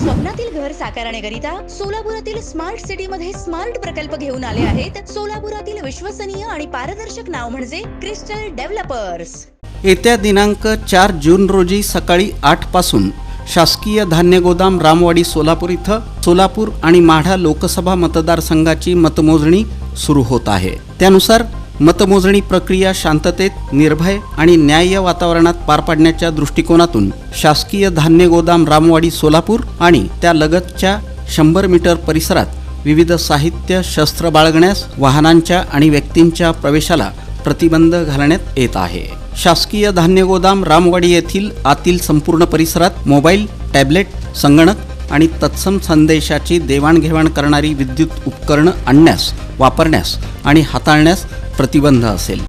स्वप्नातील घर साकारण्याकरिता सोलापुरातील smart city मध्ये स्मार्ट प्रकल्प घेऊन आले आहेत. सोलापुरातील विश्वसनीय आणि पारदर्शक नाव म्हणजे क्रिस्टल डेव्हलपर्स. येत्या दिनांक 4 जून रोजी सकाळी 8 पासून शासकीय धान्य गोदाम रामवाडी सोलापूर इथं सोलापूर आणि माढा लोकसभा मतदारसंघाची मतमोजणी सुरू होत आहे. त्यानुसार मतमोजणी प्रक्रिया शांततेत, निर्भय आणि न्याय्य वातावरणात पार पाडण्याच्या दृष्टिकोनातून शासकीय धान्य गोदाम रामवाडी सोलापूर आणि त्या लगतच्या 100 मीटर परिसरात विविध साहित्य, शस्त्र बाळगण्यास, वाहनांच्या आणि व्यक्तींच्या प्रवेशाला प्रतिबंध घालण्यात येत आहे. शासकीय धान्य गोदाम रामवाडी येथील आतील संपूर्ण परिसरात मोबाईल, टॅबलेट, संगणक आणि तत्सम संदेशाची देवाणघेवाण करणारी विद्युत उपकरणं आणण्यास, वापरण्यास आणि हाताळण्यास प्रतिबंध असेल.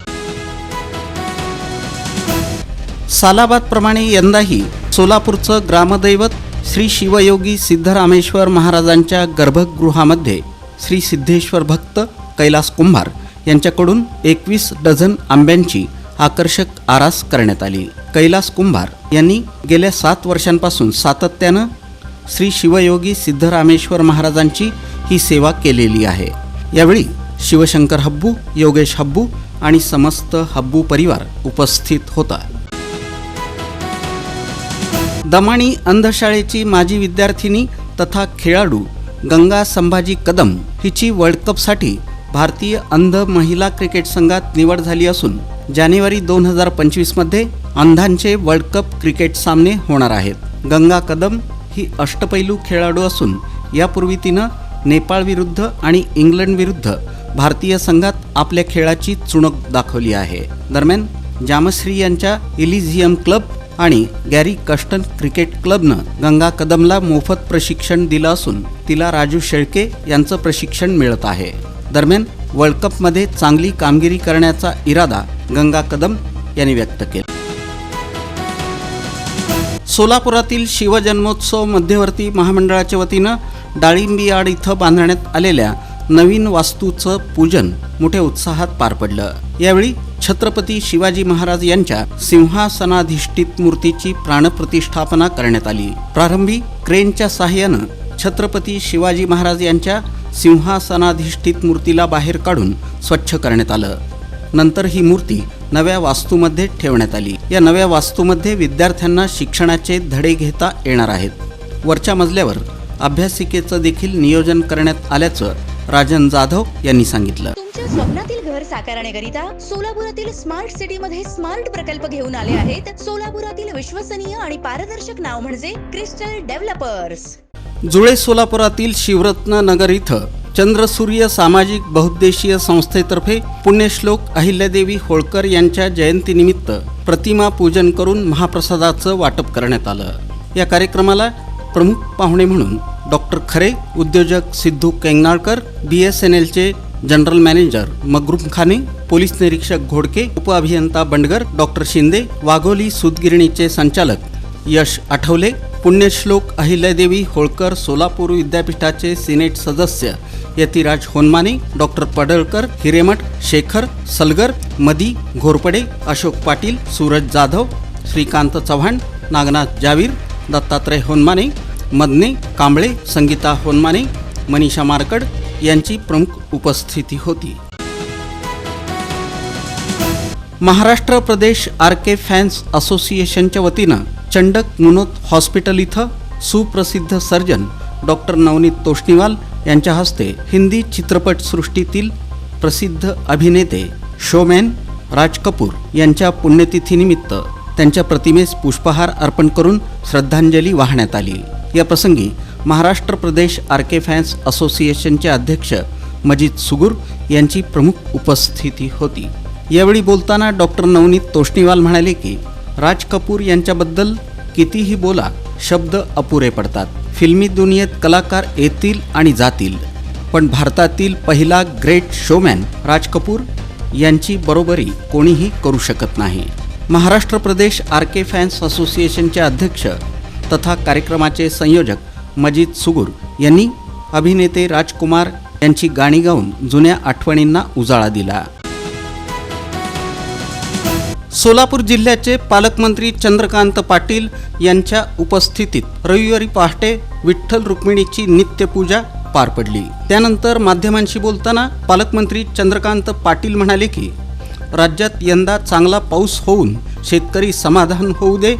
सालाबादप्रमाणे यंदाही सोलापूरचं ग्रामदैवत श्री शिवयोगी सिद्धरामेश्वर महाराजांच्या गर्भगृहामध्ये श्री सिद्धेश्वर भक्त कैलास कुंभार यांच्याकडून 21 डझन आंब्यांची आकर्षक आरास करण्यात आली. कैलास कुंभार यांनी गेल्या 7 वर्षांपासून सातत्यानं श्री शिवयोगी सिद्धरामेश्वर महाराजांची ही सेवा केलेली आहे. यावेळी शिवशंकर हब्बू, योगेश हब्बू आणि समस्त हब्बू परिवार उपस्थित होता. दमाणी अंधशाळेची माजी विद्यार्थिनी तथा खेळाडू गंगा संभाजी कदम हिची वर्ल्ड कपसाठी भारतीय अंध महिला क्रिकेट संघात निवड झाली असून जानेवारी 2025 मध्ये अंधांचे वर्ल्ड कप क्रिकेट सामने होणार आहेत. गंगा कदम ही अष्टपैलू खेळाडू असून यापूर्वी तिनं नेपाळ विरुद्ध आणि इंग्लंड विरुद्ध भारतीय संघात आपल्या खेळाची चुणक दाखवली आहे. दरम्यान जामश्री यांच्या इलिझियम क्लब आणि गॅरी कस्टन क्रिकेट क्लबनं गंगा कदमला मोफत प्रशिक्षण दिलं असून तिला राजू शेळके यांचं प्रशिक्षण मिळत आहे. दरम्यान वर्ल्ड कपमध्ये चांगली कामगिरी करण्याचा इरादा गंगा कदम यांनी व्यक्त केला. सोलापुरातील शिवजन्मोत्सव मध्यवर्ती महामंडळाच्या वतीनं डाळिंबी यार्ड इथं बांधण्यात आलेल्या नवीन वास्तूचं पूजन मोठ्या उत्साहात पार पडलं. यावेळी छत्रपती शिवाजी महाराज यांच्या सिंहासनाधिष्ठित मूर्तीची प्राणप्रतिष्ठापना करण्यात आली. प्रारंभी क्रेनच्या साहाय्यानं छत्रपती शिवाजी महाराज यांच्या सिंहासनाधिष्ठित मूर्तीला बाहेर काढून स्वच्छ करण्यात आलं. नंतर ही मूर्ती नव्या वास्तूमध्ये ठेवण्यात आली. या नव्या वास्तूमध्ये विद्यार्थ्यांना शिक्षणाचे धडे घेता येणार आहेत. वरच्या मजल्यावर अभ्यासिकेचं देखील नियोजन करण्यात आल्याचं राजन जाधव यांनी सांगितलं. तुमच्या स्वप्नातील घर साकारण्याकरिता सोलापुरातील स्मार्ट सिटी मध्ये स्मार्ट प्रकल्प घेऊन आले आहेत. सोलापुरातील विश्वसनीय आणि पारदर्शक नाव म्हणजे क्रिस्टल डेव्हलपर्स. जुळे सोलापुरातील शिवरत्न नगर इथं चंद्रसूर्य सामाजिक बहुउद्देशीय संस्थेतर्फे पुण्यश्लोक अहिल्यादेवी होळकर यांच्या जयंतीनिमित्त प्रतिमा पूजन करून महाप्रसादाचं वाटप करण्यात आलं. या कार्यक्रमाला प्रमुख पाहुणे म्हणून डॉक्टर खरे, उद्योजक सिद्धू केंगनाळकर, BSNLचे जनरल मॅनेजर मगरूम खाने, पोलीस निरीक्षक घोडके, उपअभियंता बंडगर, डॉक्टर शिंदे, वाघोली सूतगिरणीचे संचालक यश आठवले, पुण्यश्लोक अहिल्यादेवी होळकर सोलापूर विद्यापीठाचे सिनेट सदस्य यतिराज होनमाने, डॉक्टर पडळकर, हिरेमठ, शेखर, सलगर, मदी, घोरपडे, अशोक पाटील, सूरज जाधव, श्रीकांत चव्हाण, नागनाथ जावीर, दत्तात्रय होनमाने, मदने कांबळे, संगीता होनमाने, मनीषा मारकड यांची प्रमुख उपस्थिती होती. महाराष्ट्र प्रदेश RK फॅन्स असोसिएशनच्या वतीनं चंडक मुनोत हॉस्पिटल इथं सुप्रसिद्ध सर्जन डॉक्टर नवनीत तोष्णीवाल यांच्या हस्ते हिंदी चित्रपटसृष्टीतील प्रसिद्ध अभिनेते शोमॅन राज कपूर यांच्या पुण्यतिथीनिमित्त त्यांच्या प्रतिमेस पुष्पहार अर्पण करून श्रद्धांजली वाहण्यात आली. या प्रसंगी महाराष्ट्र प्रदेश RK फॅन्स असोसिएशनचे अध्यक्ष मजीद सुगूर यांची प्रमुख उपस्थिती होती. यावेळी बोलताना डॉक्टर नवनीत तोष्णीवाल म्हणाले की राज कपूर यांच्याबद्दल कितीही बोला, शब्द अपुरे पडतात. फिल्मी दुनियेत कलाकार येतील आणि जातील, पण भारतातील पहिला ग्रेट शोमॅन राज कपूर यांची बरोबरी कोणीही करू शकत नाही. महाराष्ट्र प्रदेश RK फॅन्स असोसिएशनचे अध्यक्ष तथा कार्यक्रमाचे संयोजक मजीद सुगूर यांनी अभिनेते राजकुमार यांची गाणी गाऊन जुन्या आठवणींना उजाळा दिला. सोलापूर जिल्ह्याचे पालकमंत्री चंद्रकांत पाटील यांच्या उपस्थितीत रविवारी पहाटे विठ्ठल रुक्मिणीची नित्यपूजा पार पडली। त्यानंतर माध्यमांशी बोलताना पालकमंत्री चंद्रकांत पाटील म्हणाले की राज्यात यंदा चांगला पाऊस होऊन शेतकरी समाधान होऊ दे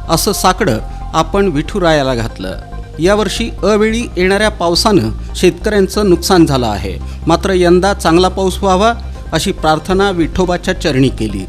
असं साकडं आपण विठुरायाला घातलं। यावर्षी अवेळी येणाऱ्या पावसानं शेतकऱ्यांचं नुकसान झालं आहे, मात्र यंदा चांगला पाऊस व्हावा अशी प्रार्थना विठोबाच्या चरणी केली।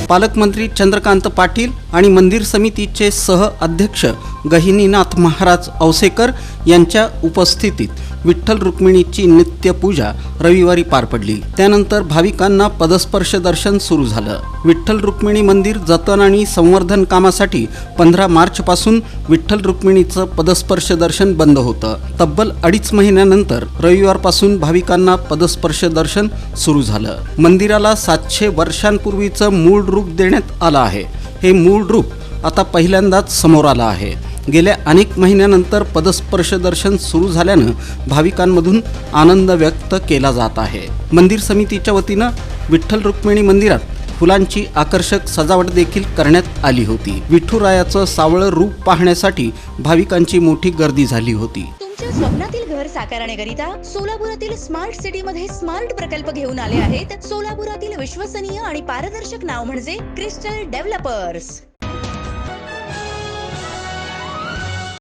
पालकमंत्री चंद्रकांत पाटील आणि मंदिर समितीचे सह अध्यक्ष गहिनीनाथ महाराज औसेकर यांच्या उपस्थितीत विठ्ठल रुक्मिणीची नित्यपूजा रविवारी पार पडली। त्यानंतर भाविकांना पदस्पर्श दर्शन सुरू झालं। विठ्ठल रुक्मिणी मंदिर जतन आणि संवर्धन कामासाठी 15 मार्च पासून विठ्ठल रुक्मिणीचं पदस्पर्श दर्शन बंद होतं। तब्बल 2.5 महिन्यानंतर रविवारपासून भाविकांना पदस्पर्श दर्शन सुरू झालं। मंदिराला 700 वर्षांपूर्वीचं मूळ रूप देण्यात आलं आहे। हे मूळ रूप आता पहिल्यांदाच समोर आलं आहे। गेल्या अनेक महिन्यानंतर पदस्पर्श दर्शन सुरू झाल्यानं भाविकांमधून आनंद व्यक्त केला जात आहे। मंदिर समितीच्या वतीनं विठ्ठल रुक्मिणी मंदिरात फुलांची आकर्षक सजावट देखील करण्यात आली होती। विठुरायाचं सावळं रूप पाहण्यासाठी भाविकांची मोठी गर्दी झाली होती। तुमच्या स्वप्नातील घर साकारण्याकरिता सोलापुरातील स्मार्ट सिटी मध्ये स्मार्ट प्रकल्प घेऊन आले आहेत। सोलापुरातील विश्वसनीय आणि पारदर्शक नाव म्हणजे क्रिस्टल डेव्हलपर्स।